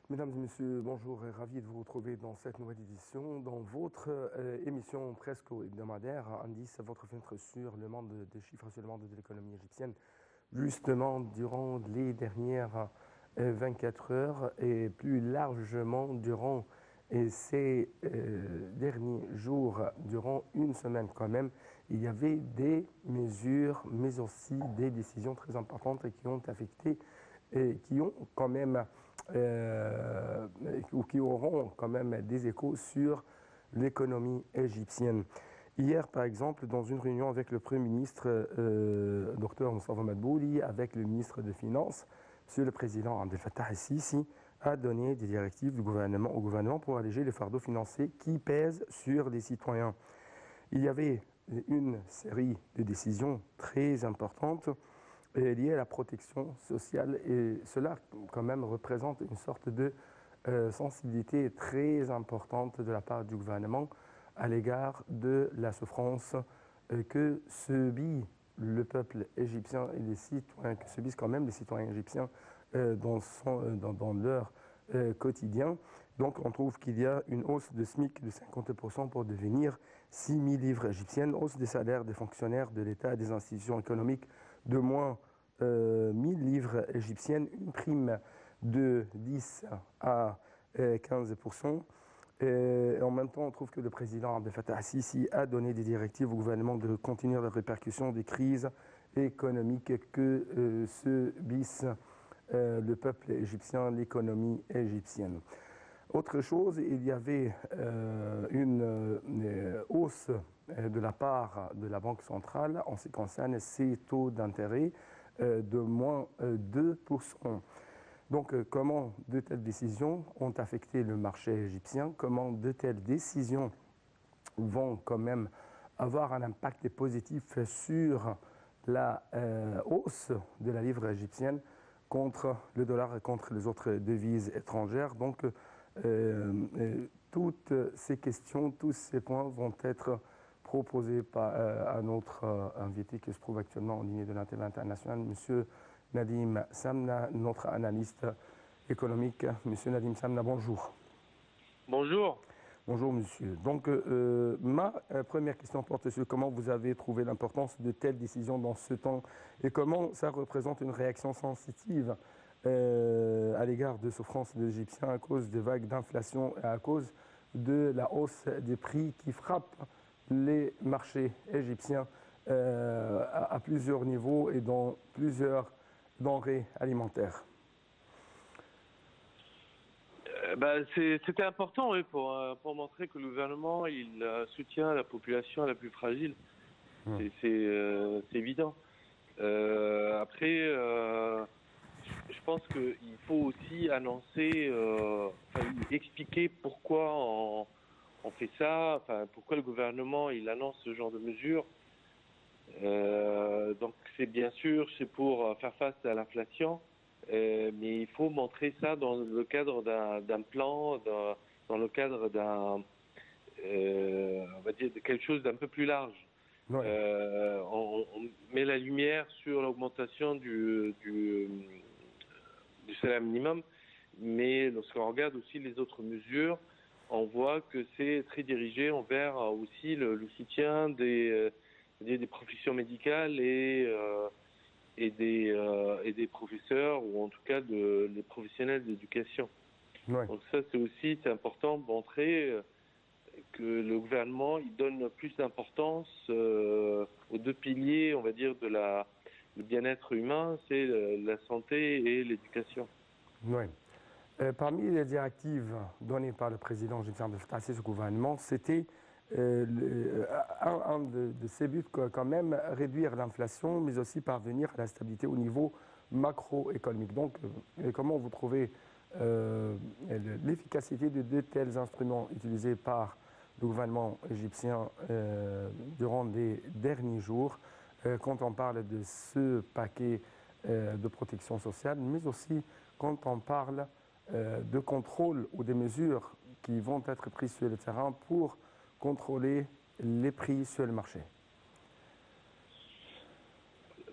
Mesdames et messieurs, bonjour et ravi de vous retrouver dans cette nouvelle édition, dans votre émission presque hebdomadaire, Indice, votre fenêtre sur le monde des chiffres, sur le monde de l'économie égyptienne. Justement, durant les dernières 24 heures et plus largement durant ces derniers jours, durant une semaine quand même, il y avait des mesures, mais aussi des décisions très importantes qui ont affecté et qui ont quand même ou qui auront quand même des échos sur l'économie égyptienne. Hier, par exemple, dans une réunion avec le Premier ministre, Dr Moustapha Madbouli, avec le ministre des Finances, Monsieur le Président Abdel Fattah el-Sisi a donné des directives au gouvernement pour alléger les fardeaux financiers qui pèsent sur les citoyens. Il y avait une série de décisions très importantes liées à la protection sociale et cela quand même représente une sorte de sensibilité très importante de la part du gouvernement à l'égard de la souffrance que subit le peuple égyptien et les citoyens, que subissent quand même les citoyens égyptiens dans leur quotidien. Donc on trouve qu'il y a une hausse de SMIC de 50% pour devenir 6 000 livres égyptiennes, hausse des salaires des fonctionnaires de l'État et des institutions économiques de moins 1 000 livres égyptiennes, une prime de 10 à 15%. Et en même temps, on trouve que le président Abdel Fattah el-Sisi a donné des directives au gouvernement de contenir les répercussions des crises économiques que subissent le peuple égyptien, l'économie égyptienne. Autre chose, il y avait une hausse de la part de la Banque centrale en ce qui concerne ses taux d'intérêt de moins 2%. Donc, comment de telles décisions ont affecté le marché égyptien? Comment de telles décisions vont quand même avoir un impact positif sur la hausse de la livre égyptienne contre le dollar et contre les autres devises étrangères? Donc, toutes ces questions, tous ces points vont être proposés à notre invité qui se trouve actuellement en ligne de l'Intérêt international, M. Nadim Samna, notre analyste économique. Monsieur Nadim Samna, bonjour. Bonjour. Bonjour, monsieur. Donc, ma première question porte sur comment vous avez trouvé l'importance de telles décisions dans ce temps et comment ça représente une réaction sensitive à l'égard de souffrances des Égyptiens à cause des vagues d'inflation et à cause de la hausse des prix qui frappe les marchés égyptiens à plusieurs niveaux et dans plusieurs denrées alimentaires. C'était important, oui, pour montrer que le gouvernement il soutient la population la plus fragile. C'est évident. Après, je pense qu'il faut aussi annoncer, expliquer pourquoi on fait ça, pourquoi le gouvernement il annonce ce genre de mesures. Donc c'est bien sûr, c'est pour faire face à l'inflation. Mais il faut montrer ça dans le cadre d'un plan, dans le cadre on va dire, de quelque chose d'un peu plus large. Ouais. On met la lumière sur l'augmentation du salaire minimum, mais lorsqu'on regarde aussi les autres mesures, on voit que c'est très dirigé envers aussi le soutien des professions médicales et des professeurs, ou en tout cas des professionnels d'éducation. Ouais. Donc ça, c'est important de montrer que le gouvernement il donne plus d'importance aux deux piliers, on va dire, le bien-être humain, c'est la santé et l'éducation. Ouais. Parmi les directives données par le président Abdel Fattah el-Sisi au gouvernement, c'était un de ses buts quand même, réduire l'inflation, mais aussi parvenir à la stabilité au niveau macroéconomique. Donc, comment vous trouvez l'efficacité de tels instruments utilisés par le gouvernement égyptien durant les derniers jours, quand on parle de ce paquet de protection sociale, mais aussi quand on parle de contrôle ou des mesures qui vont être prises sur le terrain pour contrôler les prix sur le marché?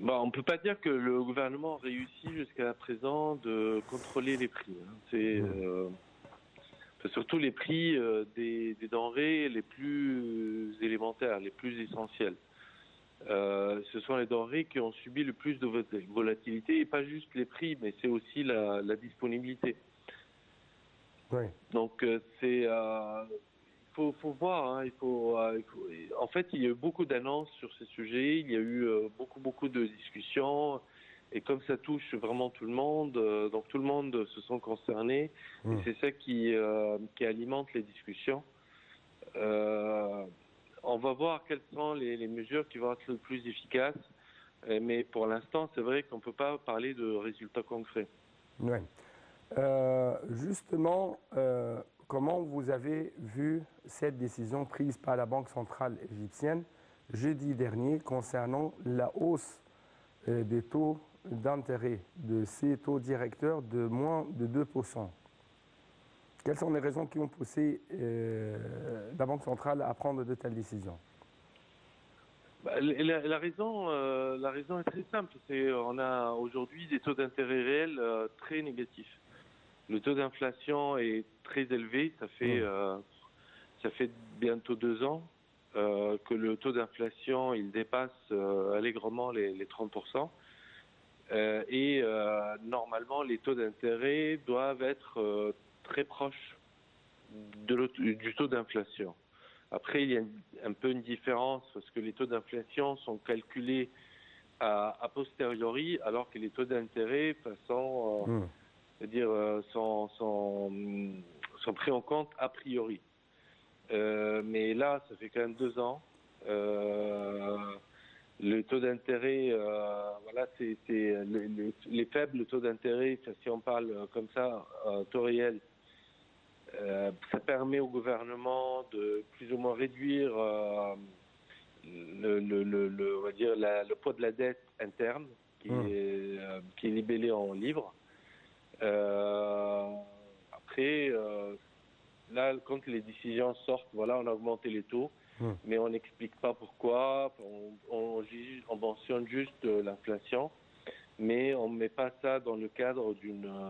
On ne peut pas dire que le gouvernement a réussi jusqu'à présent de contrôler les prix. C'est surtout les prix des denrées les plus élémentaires, les plus essentielles. Ce sont les denrées qui ont subi le plus de volatilité, et pas juste les prix, mais c'est aussi la disponibilité. Oui. Donc faut voir. En fait, il y a eu beaucoup d'annonces sur ces sujets. Il y a eu beaucoup de discussions. Et comme ça touche vraiment tout le monde, donc tout le monde se sent concerné. Et c'est ça qui alimente les discussions. On va voir quelles sont les mesures qui vont être le plus efficaces. Mais pour l'instant, c'est vrai qu'on ne peut pas parler de résultats concrets. Oui. Justement, comment vous avez vu cette décision prise par la Banque centrale égyptienne jeudi dernier concernant la hausse des taux d'intérêt de ces taux directeurs de moins de 2%? Quelles sont les raisons qui ont poussé la Banque centrale à prendre de telles décisions? La raison est très simple. On a aujourd'hui des taux d'intérêt réels très négatifs. Le taux d'inflation est très élevé. Ça fait bientôt 2 ans que le taux d'inflation il dépasse allègrement les 30%. Normalement, les taux d'intérêt doivent être très proches du taux d'inflation. Après, il y a un peu une différence parce que les taux d'inflation sont calculés a posteriori, alors que les taux d'intérêt sont pris en compte a priori. Mais là, ça fait quand même 2 ans. Le taux d'intérêt, les faibles taux d'intérêt, si on parle comme ça, taux réel, ça permet au gouvernement de plus ou moins réduire le poids de la dette interne qui est libellée en livres. Après, là, quand les décisions sortent, on a augmenté les taux, mais on n'explique pas pourquoi. On mentionne juste l'inflation, mais on ne met pas ça dans le cadre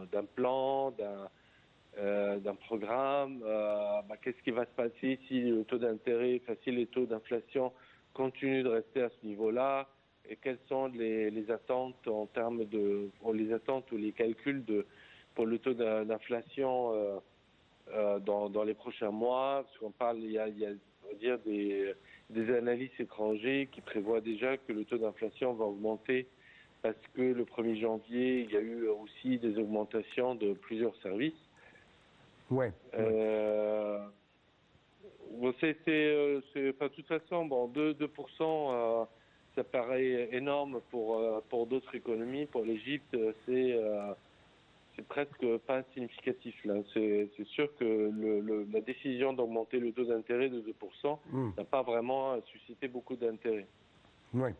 d'un plan, d'un programme. Qu'est-ce qui va se passer si le taux d'intérêt, si les taux d'inflation continuent de rester à ce niveau-là, et quelles sont les attentes en termes les attentes ou les calculs pour le taux d'inflation dans les prochains mois, parce qu'on parle, il y a on va dire des analystes étrangers qui prévoient déjà que le taux d'inflation va augmenter parce que le 1er janvier, il y a eu aussi des augmentations de plusieurs services. Ouais. De toute façon, 2%, ça paraît énorme pour d'autres économies. Pour l'Égypte, c'est presque pas significatif là. C'est sûr que la décision d'augmenter le taux d'intérêt de 2% n'a pas vraiment suscité beaucoup d'intérêt. Oui.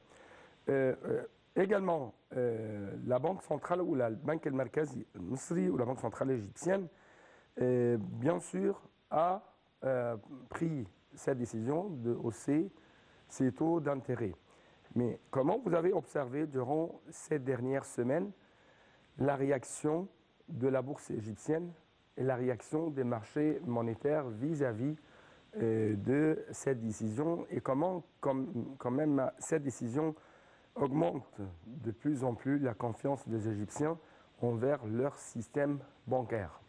Également, la Banque centrale ou la Banque El Markazi Misri ou la Banque centrale égyptienne, bien sûr, a pris cette décision de hausser ses taux d'intérêt. Mais comment vous avez observé durant ces dernières semaines la réaction de la bourse égyptienne et la réaction des marchés monétaires vis-à-vis de cette décision, et comment quand même cette décision augmente de plus en plus la confiance des Égyptiens envers leur système bancaire?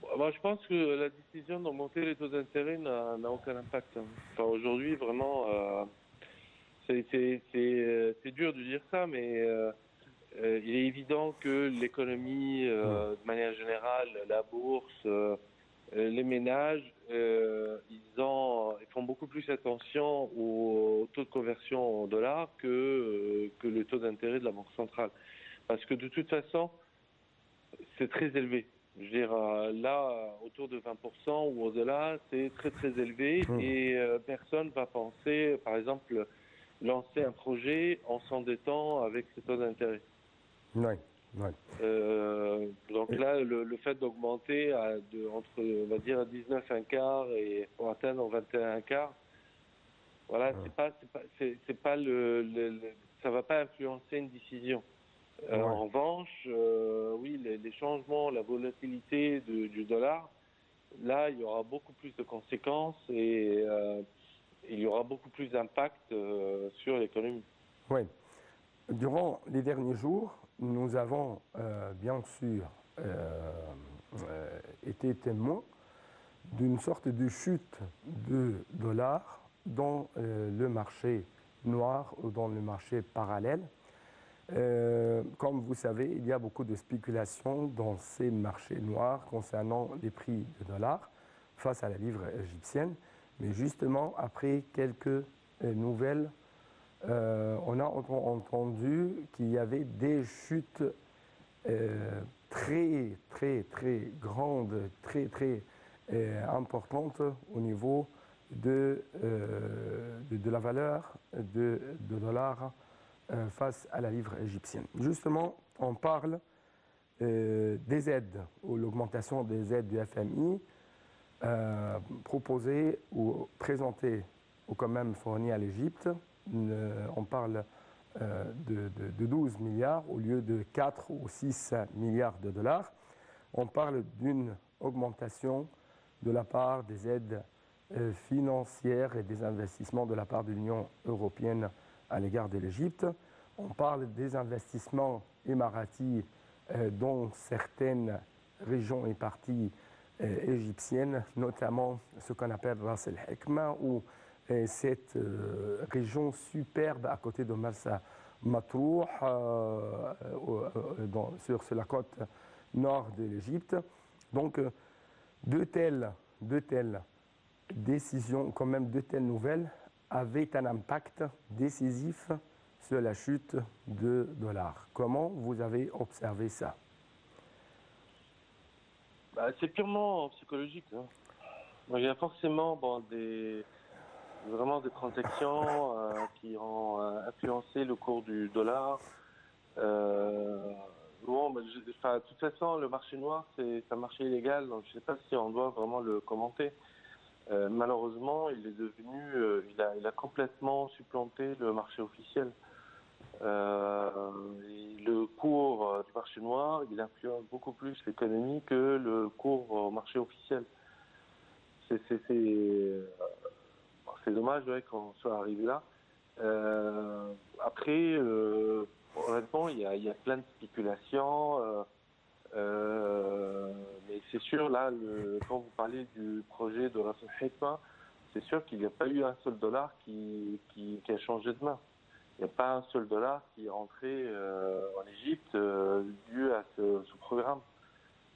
Je pense que la décision d'augmenter les taux d'intérêt n'a aucun impact. Aujourd'hui, vraiment, c'est dur de dire ça, mais il est évident que l'économie, de manière générale, la bourse, les ménages, ils font beaucoup plus attention au taux de conversion en dollars que le taux d'intérêt de la Banque centrale. Parce que de toute façon, c'est très élevé. Je veux dire, là, autour de 20% ou au-delà, c'est très très élevé et personne ne va penser, par exemple, lancer un projet en s'endettant avec ces taux d'intérêt. Oui. Donc là, le fait d'augmenter entre, on va dire, 19 un quart et pour atteindre 21 un quart, Voilà, c'est pas ça va pas influencer une décision. En revanche, oui, les changements, la volatilité du dollar, là, il y aura beaucoup plus de conséquences et il y aura beaucoup plus d'impact sur l'économie. Oui. Durant les derniers jours, nous avons bien sûr été témoins d'une sorte de chute de dollars dans le marché noir ou dans le marché parallèle. Comme vous savez, il y a beaucoup de spéculation dans ces marchés noirs concernant les prix de dollars face à la livre égyptienne. Mais justement, après quelques nouvelles, on a entendu qu'il y avait des chutes très, très, très grandes, très, très importantes au niveau de la valeur de dollars face à la livre égyptienne. Justement, on parle des aides, ou l'augmentation des aides du FMI proposées ou présentées ou quand même fournies à l'Égypte. On parle de 12 milliards au lieu de 4 ou 6 milliards de dollars. On parle d'une augmentation de la part des aides financières et des investissements de la part de l'Union européenne à l'égard de l'Égypte. On parle des investissements émiratis dans certaines régions et parties égyptiennes, notamment ce qu'on appelle Ras El Hekma, ou cette région superbe à côté de Marsa Matrouh, sur la côte nord de l'Égypte. Donc, de telles décisions, quand même de telles nouvelles, avaient un impact décisif sur la chute de dollars. Comment vous avez observé ça? C'est purement psychologique. Hein. Il y a forcément vraiment des transactions qui ont influencé le cours du dollar. De toute façon, le marché noir, c'est un marché illégal, donc je ne sais pas si on doit vraiment le commenter. Malheureusement, il est devenu, il a complètement supplanté le marché officiel. Le cours du marché noir, il influence beaucoup plus l'économie que le cours au marché officiel. C'est dommage qu'on soit arrivé là. Après, honnêtement, il y a plein de spéculations. Mais c'est sûr, là, quand vous parlez du projet de Ras Al Hekma, c'est sûr qu'il n'y a pas eu un seul dollar qui a changé de main. Il n'y a pas un seul dollar qui est rentré en Égypte dû à ce programme.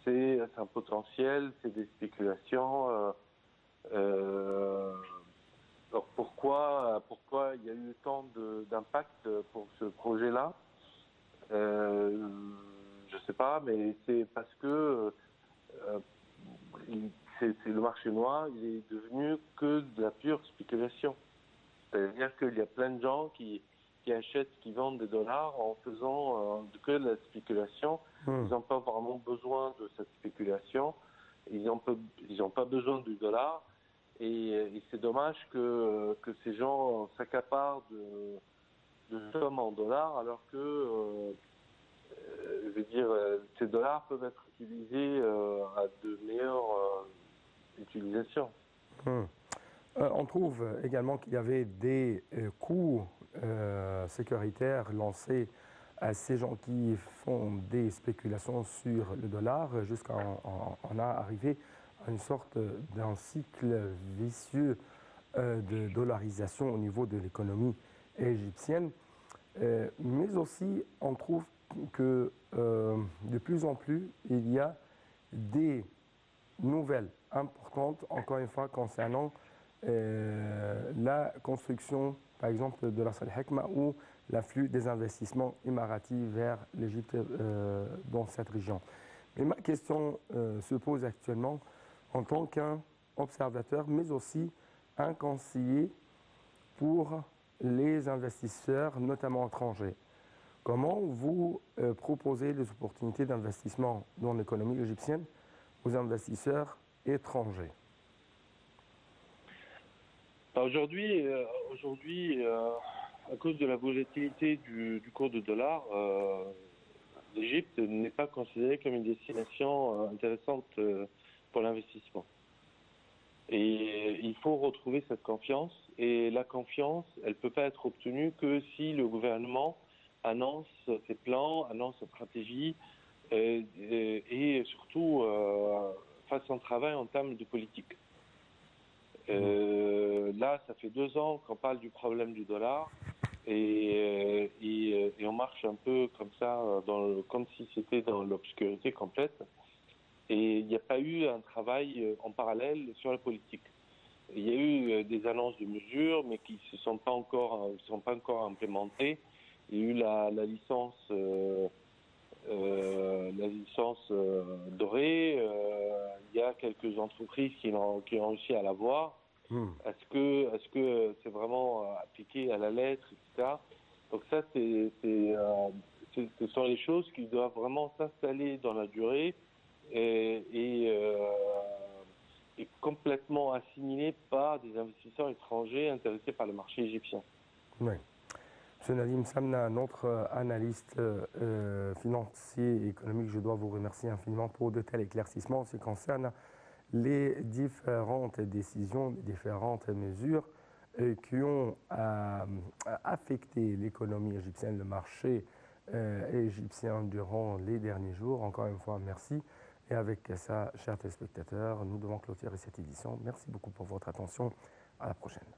C'est un potentiel, c'est des spéculations. Alors pourquoi il y a eu tant d'impact pour ce projet-là? Je ne sais pas, mais c'est parce que c'est le marché noir, il est devenu que de la pure spéculation. C'est-à-dire qu'il y a plein de gens qui achètent, qui vendent des dollars en faisant que de la spéculation. Ils n'ont pas vraiment besoin de cette spéculation. Ils n'ont pas besoin du dollar. Et c'est dommage que ces gens s'accaparent de sommes en dollars alors que, je veux dire, ces dollars peuvent être utilisés à de meilleures utilisations. On trouve également qu'il y avait des coûts sécuritaires lancés à ces gens qui font des spéculations sur le dollar jusqu'à on a arrivé à une sorte d'un cycle vicieux de dollarisation au niveau de l'économie égyptienne. Mais aussi, on trouve que de plus en plus, il y a des nouvelles importantes, encore une fois, concernant la construction, par exemple, de Ras Al Hekma ou l'afflux des investissements émiratis vers l'Égypte dans cette région. Mais ma question se pose actuellement en tant qu'un observateur, mais aussi un conseiller pour les investisseurs, notamment étrangers. Comment vous proposez les opportunités d'investissement dans l'économie égyptienne aux investisseurs étrangers? Aujourd'hui, à cause de la volatilité du cours du dollar, l'Égypte n'est pas considérée comme une destination intéressante pour l'investissement. Et il faut retrouver cette confiance. Et la confiance, elle ne peut pas être obtenue que si le gouvernement annonce ses plans, annonce sa stratégie et surtout fasse son travail en termes de politique. Là, ça fait 2 ans qu'on parle du problème du dollar et on marche un peu comme ça, comme si c'était dans l'obscurité complète. Et il n'y a pas eu un travail en parallèle sur la politique. Il y a eu des annonces de mesures, mais qui ne sont pas encore implémentées. Il y a eu la licence dorée. Il y a quelques entreprises qui ont réussi à l'avoir. Est-ce que c'est vraiment appliqué à la lettre, etc. Donc ça, ce sont les choses qui doivent vraiment s'installer dans la durée et complètement assimilées par des investisseurs étrangers intéressés par le marché égyptien. Oui. M. Nadim Samna, notre analyste financier et économique, je dois vous remercier infiniment pour de tels éclaircissements en ce qui concerne les différentes décisions, les différentes mesures qui ont affecté l'économie égyptienne, le marché égyptien durant les derniers jours. Encore une fois, merci. Et avec ça, chers téléspectateurs, nous devons clôturer cette édition. Merci beaucoup pour votre attention. À la prochaine.